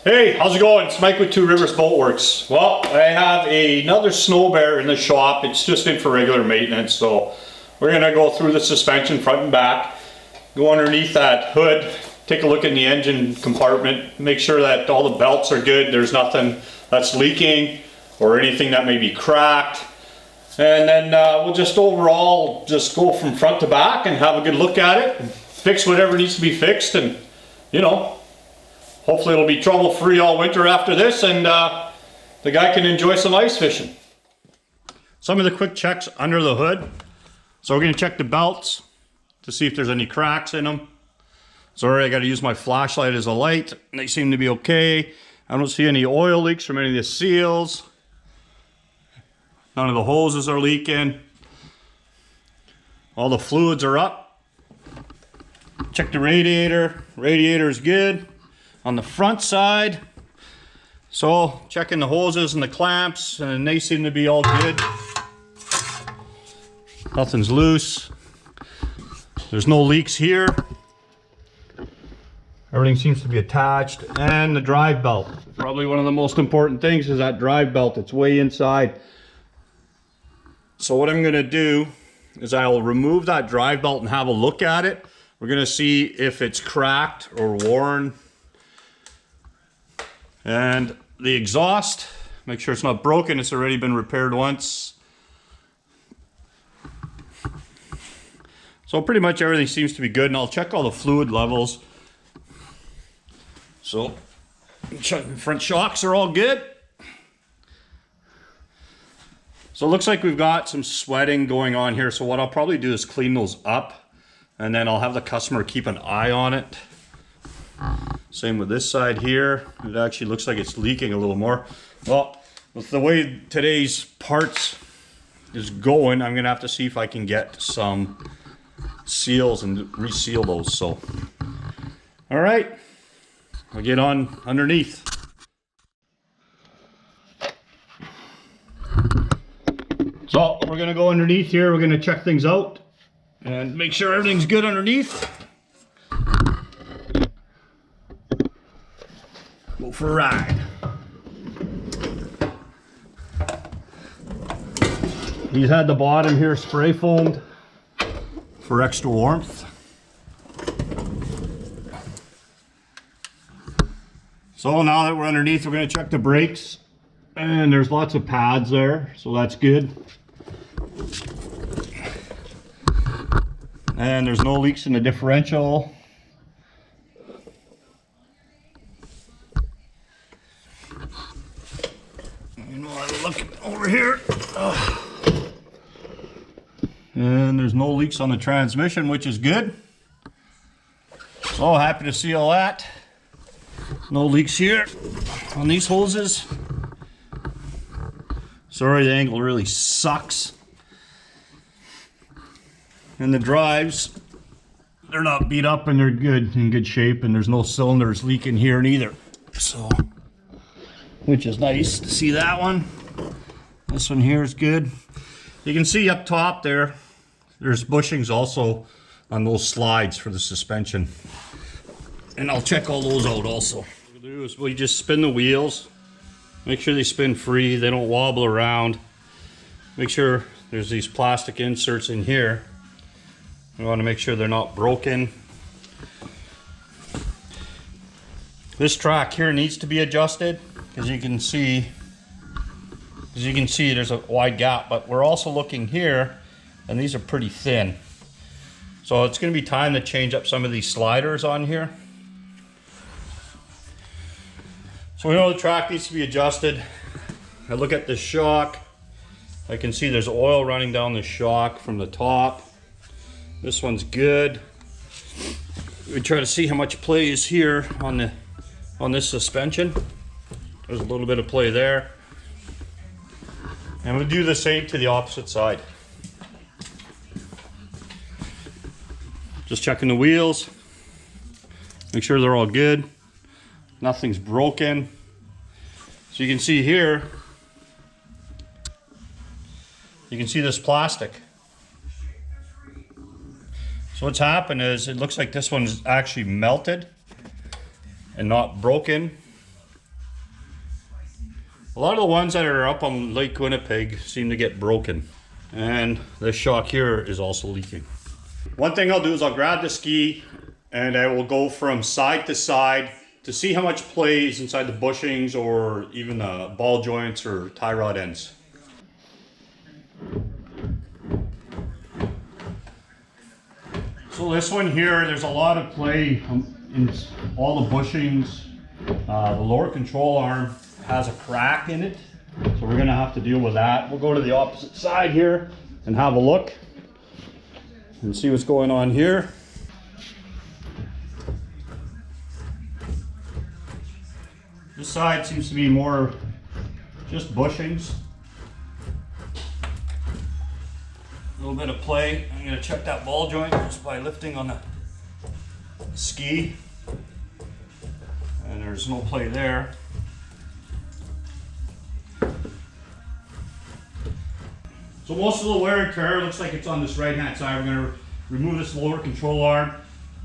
Hey, how's it going? It's Mike with Two Rivers Boat Works. Well, I have another Snobear in the shop. It's just in for regular maintenance, so we're gonna go through the suspension front and back, go underneath that hood, take a look in the engine compartment, make sure that all the belts are good, there's nothing that's leaking or anything that may be cracked. And then we'll just overall just go from front to back and have a good look at it, and fix whatever needs to be fixed, and you know, hopefully it'll be trouble-free all winter after this, and the guy can enjoy some ice fishing. Some of the quick checks under the hood. So we're going to check the belts to see if there's any cracks in them. Sorry, I got to use my flashlight as a light. They seem to be okay. I don't see any oil leaks from any of the seals. None of the hoses are leaking. All the fluids are up. Check the radiator. Radiator is good. On the front side, so checking the hoses and the clamps, and they seem to be all good. Nothing's loose. There's no leaks here. Everything seems to be attached. And the drive belt. Probably one of the most important things is that drive belt. It's way inside. So what I'm going to do is I'll remove that drive belt and have a look at it. We're going to see if it's cracked or worn. And the exhaust, make sure it's not broken, it's already been repaired once. So pretty much everything seems to be good, and I'll check all the fluid levels. So front shocks are all good. So it looks like we've got some sweating going on here, so what I'll probably do is clean those up, and then I'll have the customer keep an eye on it. Same with this side here. It actually looks like it's leaking a little more. Well, with the way today's parts is going, I'm gonna have to see if I can get some seals and reseal those. So, all right, I'll get on underneath. So we're gonna go underneath here. We're gonna check things out and make sure everything's good underneath. Go for a ride. He's had the bottom here spray foamed for extra warmth. So now that we're underneath, we're going to check the brakes, and there's lots of pads there, so that's good. And there's no leaks in the differential. Look over here. And there's no leaks on the transmission, which is good. So happy to see all that. No leaks here on these hoses. Sorry, the angle really sucks. And the drives, they're not beat up and they're good, in good shape, and there's no cylinders leaking here neither. So, which is nice to see that one. This one here is good. You can see up top there, there's bushings also on those slides for the suspension. And I'll check all those out also. What we'll do is we just spin the wheels. Make sure they spin free, they don't wobble around. Make sure there's these plastic inserts in here. We want to make sure they're not broken. This track here needs to be adjusted, as you can see. As you can see, there's a wide gap, but we're also looking here, and these are pretty thin. So it's going to be time to change up some of these sliders on here. So we know the track needs to be adjusted. I look at the shock. I can see there's oil running down the shock from the top. This one's good. We try to see how much play is here on this suspension. There's a little bit of play there. And we'll do the same to the opposite side. Just checking the wheels. Make sure they're all good. Nothing's broken. So you can see here, you can see this plastic. So what's happened is it looks like this one's actually melted and not broken. A lot of the ones that are up on Lake Winnipeg seem to get broken. And this shock here is also leaking. One thing I'll do is I'll grab the ski and I will go from side to side to see how much play is inside the bushings or even the ball joints or tie rod ends. So this one here, there's a lot of play in all the bushings. The lower control arm has a crack in it, so we're gonna have to deal with that. We'll go to the opposite side here and have a look and see what's going on here. This side seems to be more just bushings. A little bit of play. I'm going to check that ball joint just by lifting on the ski. And there's no play there. So most of the wear and tear looks like it's on this right hand side. We're going to remove this lower control arm.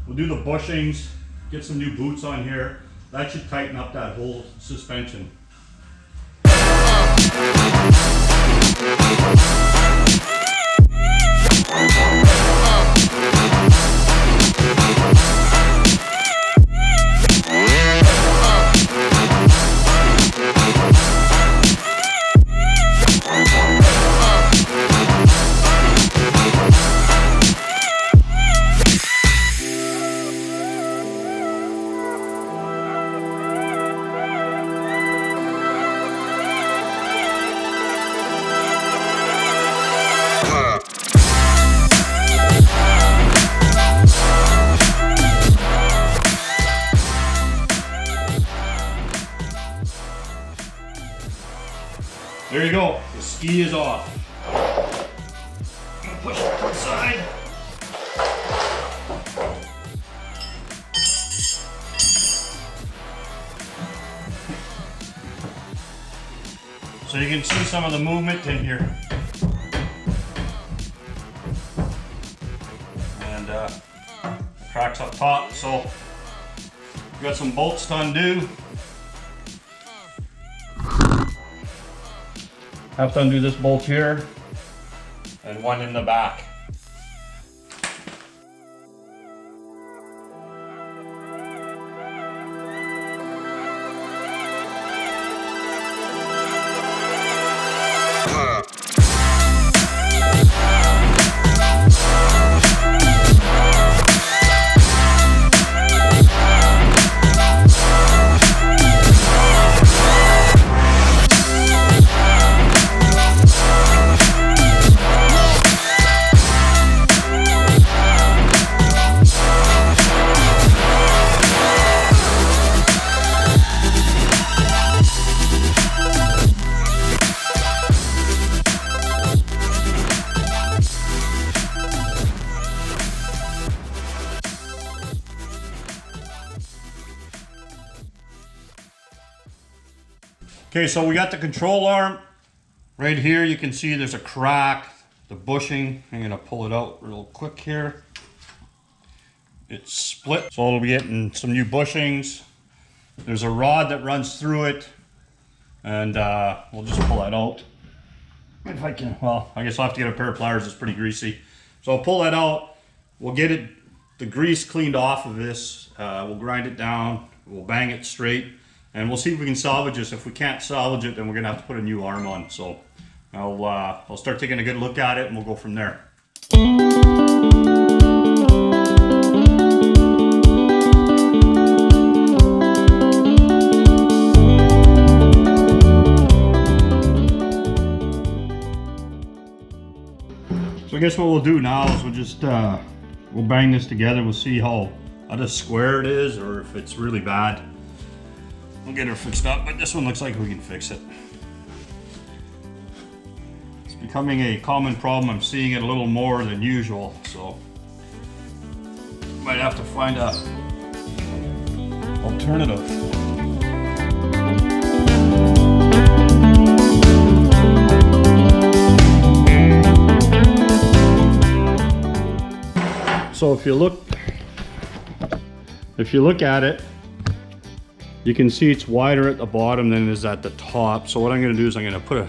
We'll do the bushings, get some new boots on here. That should tighten up that whole suspension. There you go, the ski is off. I'm gonna push it to the side. So you can see some of the movement in here. And cracks up top, so we've got some bolts to undo. Have to undo this bolt here and one in the back. Okay, so we got the control arm right here. You can see there's a crack, the bushing. I'm gonna pull it out real quick here. It's split, so we'll be getting some new bushings. There's a rod that runs through it, and we'll just pull that out. If I can, well, I guess I'll have to get a pair of pliers. It's pretty greasy. So I'll pull that out. We'll get the grease cleaned off of this. We'll grind it down. We'll bang it straight. And we'll see if we can salvage this. If we can't salvage it, then we're gonna have to put a new arm on. So I'll start taking a good look at it and we'll go from there. So I guess what we'll do now is we'll just we'll bang this together. We'll see how square it is or if it's really bad. We'll get her fixed up, but this one looks like we can fix it. It's becoming a common problem. I'm seeing it a little more than usual, so might have to find a alternative. So if you look at it, You can see it's wider at the bottom than it is at the top. So what I'm gonna do is I'm gonna put a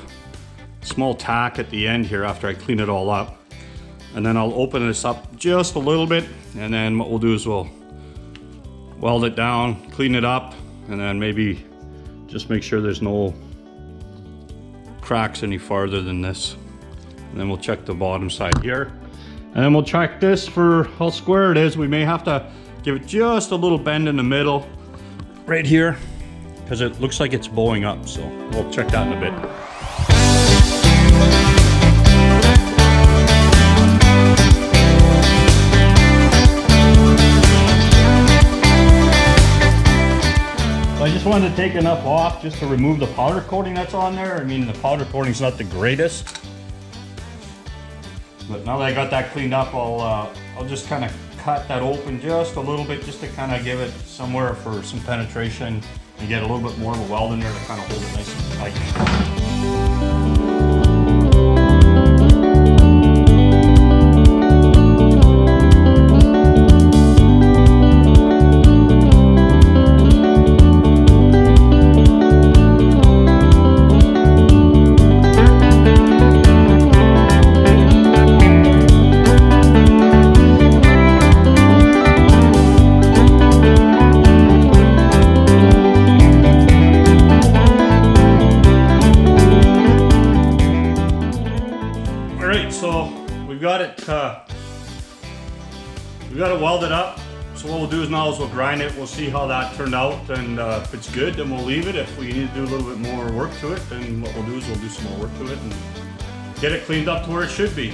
small tack at the end here after I clean it all up. And then I'll open this up just a little bit. And then what we'll do is we'll weld it down, clean it up, and then maybe just make sure there's no cracks any farther than this. And then we'll check the bottom side here. And then we'll check this for how square it is. We may have to give it just a little bend in the middle right here because it looks like it's bowing up. So we'll check that in a bit. So I just wanted to take enough off just to remove the powder coating that's on there. I mean, the powder coating's not the greatest. But now that I got that cleaned up, I'll just kind of cut that open just a little bit just to kind of give it somewhere for some penetration and get a little bit more of a weld in there to kind of hold it nice and tight. We've got it welded up. So what we'll do is now is we'll grind it. We'll see how that turned out, and if it's good, then we'll leave it. If we need to do a little bit more work to it, then what we'll do is we'll do some more work to it and get it cleaned up to where it should be.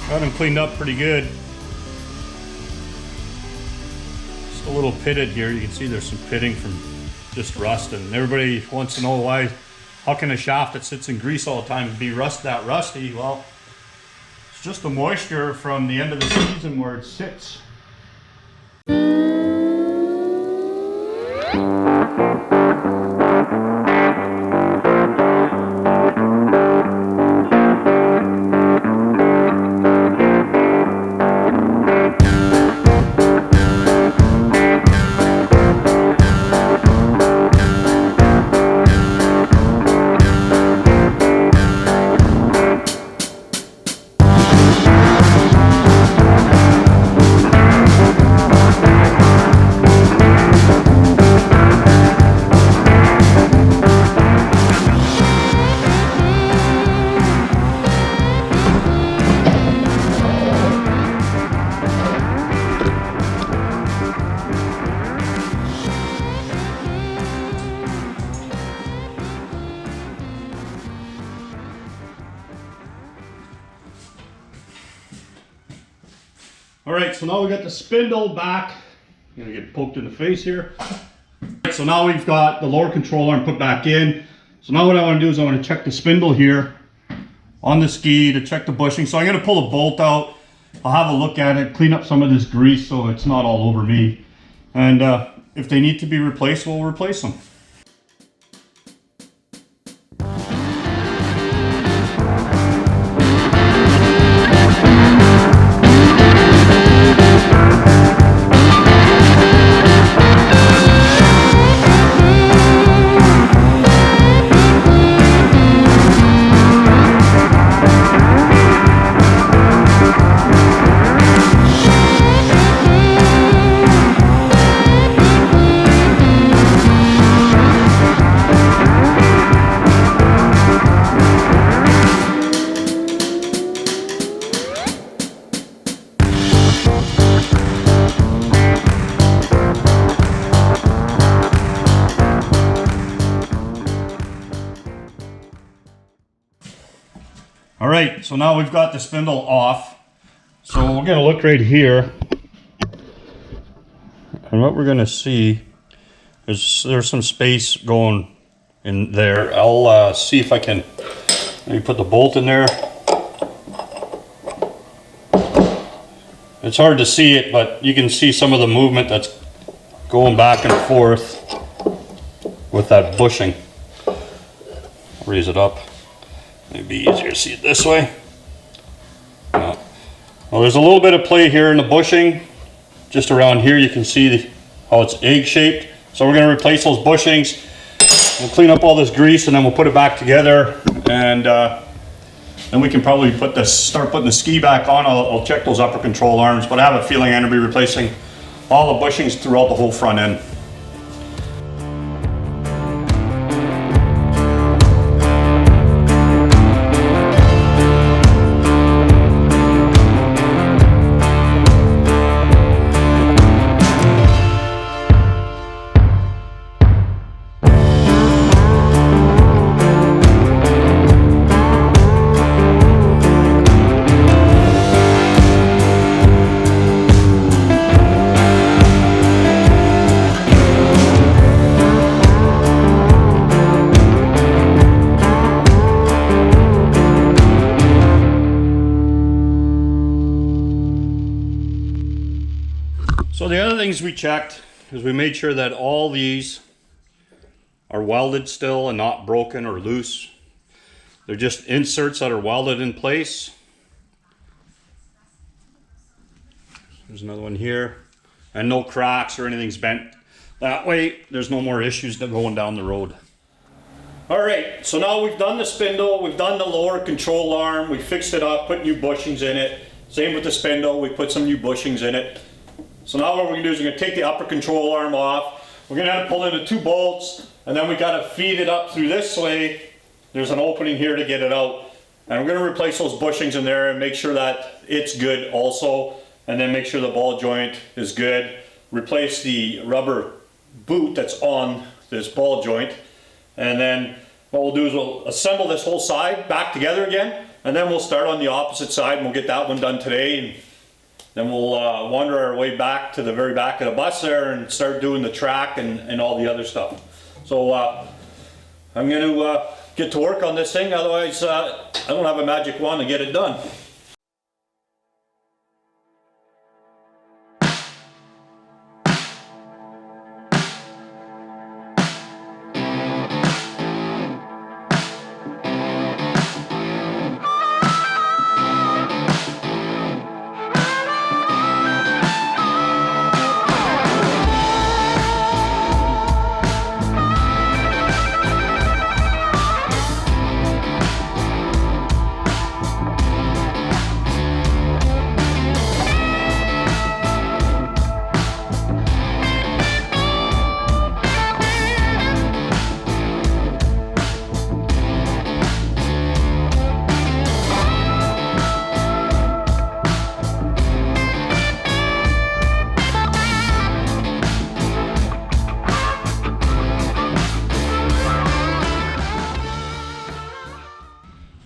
Got them cleaned up pretty good. Just a little pitted here. You can see there's some pitting from just rust, and everybody wants to know why, how can a shaft that sits in grease all the time be that rusty? Well, it's just the moisture from the end of the season where it sits. Alright, so now we got the spindle back. I'm gonna get poked in the face here. So now we've got the lower control arm put back in. So now what I want to do is I want to check the spindle here on the ski to check the bushing. So I'm going to pull a bolt out. I'll have a look at it, clean up some of this grease so it's not all over me. And if they need to be replaced, we'll replace them. All right, so now we've got the spindle off. So we're gonna look right here. And what we're gonna see is there's some space going in there. I'll see if I can maybe put the bolt in there. It's hard to see it, but you can see some of the movement that's going back and forth with that bushing. Raise it up. Maybe easier to see it this way. Well, there's a little bit of play here in the bushing. Just around here you can see how it's egg shaped. So we're going to replace those bushings. We'll clean up all this grease and then we'll put it back together. And then we can probably start putting the ski back on. I'll check those upper control arms, but I have a feeling I'm going to be replacing all the bushings throughout the whole front end. So the other things we checked is we made sure that all these are welded still and not broken or loose. They're just inserts that are welded in place. There's another one here. And no cracks or anything's bent. That way there's no more issues going down the road. Alright, so now we've done the spindle, we've done the lower control arm, we fixed it up, put new bushings in it. Same with the spindle, we put some new bushings in it. So now what we're going to do is we're going to take the upper control arm off. We're going to have to pull in the 2 bolts, and then we got to feed it up through this way. There's an opening here to get it out. And we're going to replace those bushings in there and make sure that it's good also. And then make sure the ball joint is good. Replace the rubber boot that's on this ball joint. And then what we'll do is we'll assemble this whole side back together again. And then we'll start on the opposite side and we'll get that one done today. And then we'll wander our way back to the very back of the bus there and start doing the track and all the other stuff. So I'm going to get to work on this thing, otherwise I don't have a magic wand to get it done.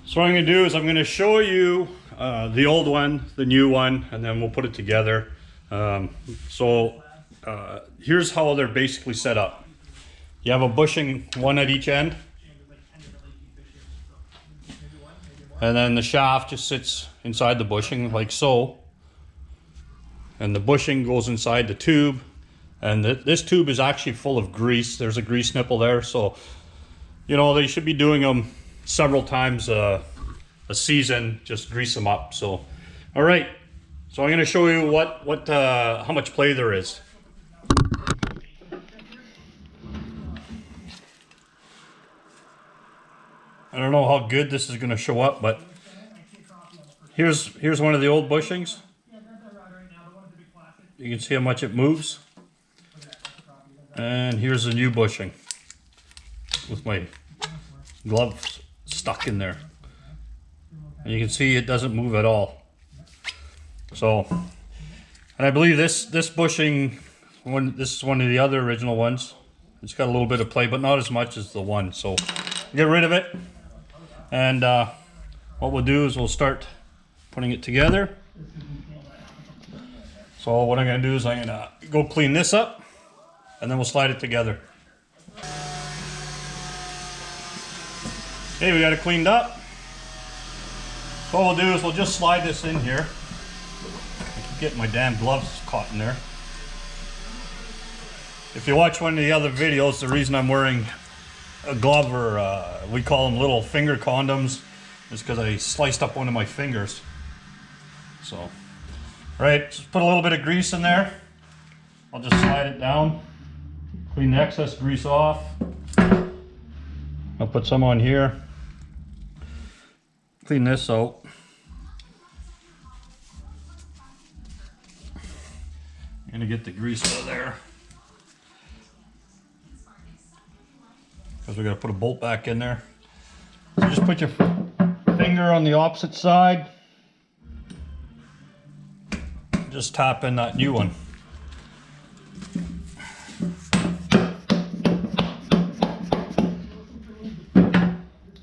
So what I'm going to do is I'm going to show you the old one, the new one, and then we'll put it together. Here's how they're basically set up. You have a bushing, one at each end. And then the shaft just sits inside the bushing like so. And the bushing goes inside the tube. And this tube is actually full of grease. There's a grease nipple there. So, you know, they should be doing them several times a season, just grease them up. So, all right. So I'm going to show you how much play there is. I don't know how good this is going to show up, but here's one of the old bushings. You can see how much it moves. And here's the new bushing with my glove stuck in there. And you can see it doesn't move at all. So, and I believe this bushing, this is one of the other original ones. It's got a little bit of play, but not as much as the one. So get rid of it. And what we'll do is we'll start putting it together. So what I'm going to do is I'm going to go clean this up, and then we'll slide it together. Okay, we got it cleaned up. So what we'll do is we'll just slide this in here. I keep getting my damn gloves caught in there. If you watch one of the other videos, the reason I'm wearing a glove, or we call them little finger condoms, is because I sliced up one of my fingers. So, all right, just put a little bit of grease in there. I'll just slide it down, clean the excess grease off. I'll put some on here. Clean this out. I'm gonna get the grease out of there, because we gotta put a bolt back in there. So just put your finger on the opposite side. Just tap in that new one.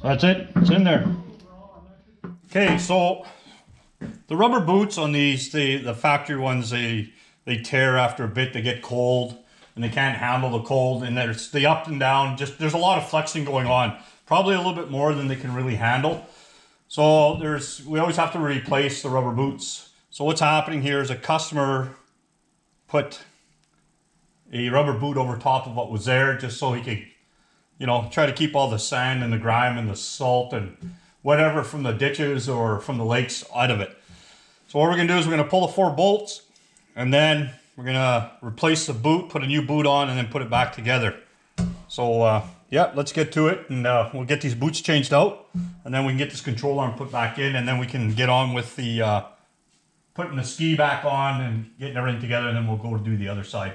That's it, it's in there. Okay, so the rubber boots on these, the factory ones, they tear after a bit, they get cold, and they can't handle the cold, and there's the up and down, there's a lot of flexing going on. Probably a little bit more than they can really handle. So we always have to replace the rubber boots. So what's happening here is a customer put a rubber boot over top of what was there, just so he could, you know, try to keep all the sand and the grime and the salt and whatever from the ditches or from the lakes out of it. So what we're gonna do is we're gonna pull the 4 bolts, and then we're gonna replace the boot, put a new boot on, and then put it back together. So yeah, let's get to it, and we'll get these boots changed out, and then we can get this control arm put back in, and then we can get on with the putting the ski back on and getting everything together, and then we'll go do the other side.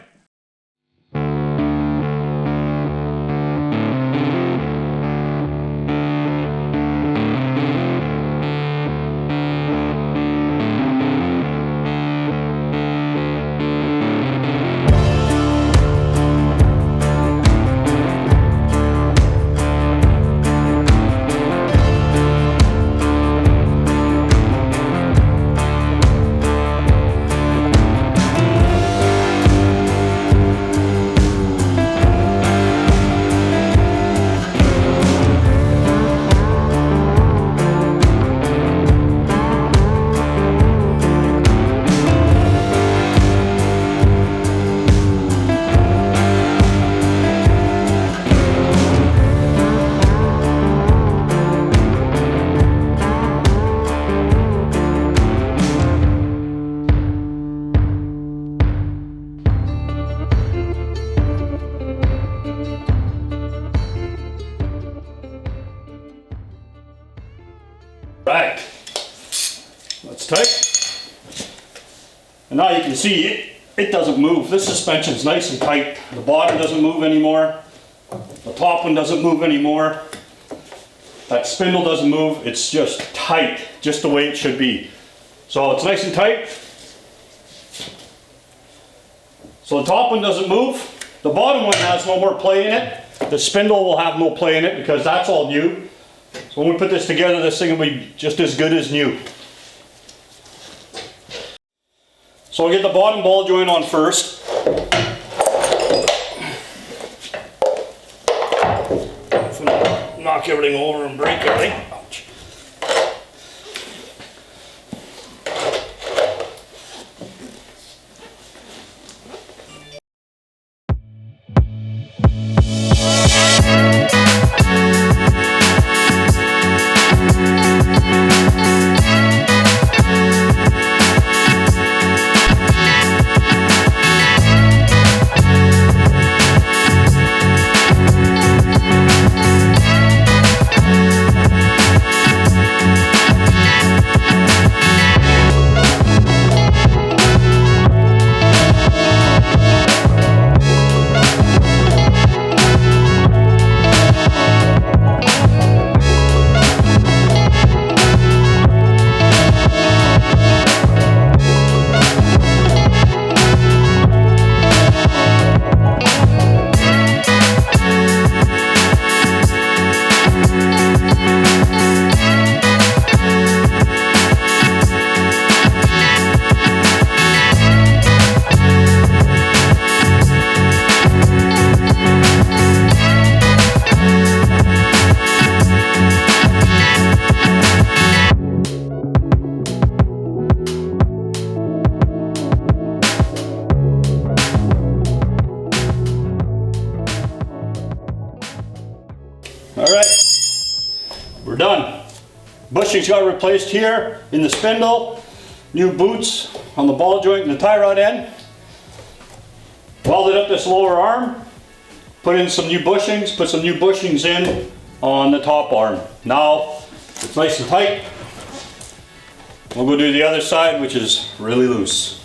Right, that's tight. And now you can see it doesn't move. This suspension's nice and tight. The bottom doesn't move anymore. The top one doesn't move anymore. That spindle doesn't move. It's just tight, just the way it should be. So it's nice and tight. So the top one doesn't move. The bottom one has no more play in it. The spindle will have no play in it because that's all new. So when we put this together, this thing will be just as good as new. So I'll get the bottom ball joint on first. If I knock everything over and break everything. Ouch. we're done. Bushings got replaced here in the spindle. New boots on the ball joint and the tie rod end. Welded up this lower arm. Put in some new bushings. Put some new bushings in on the top arm. Now it's nice and tight. We'll go do the other side, which is really loose.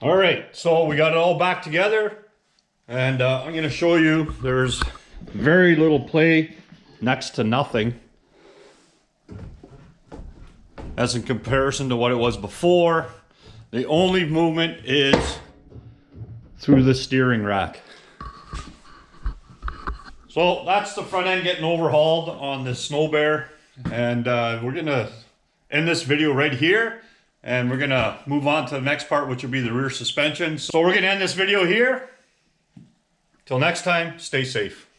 All right, so we got it all back together, and I'm going to show you there's very little play, next to nothing, as in comparison to what it was before. The only movement is through the steering rack. So that's the front end getting overhauled on the Snowbear, and we're gonna end this video right here, and we're gonna move on to the next part, which will be the rear suspension. So we're gonna end this video here. Till next time, stay safe.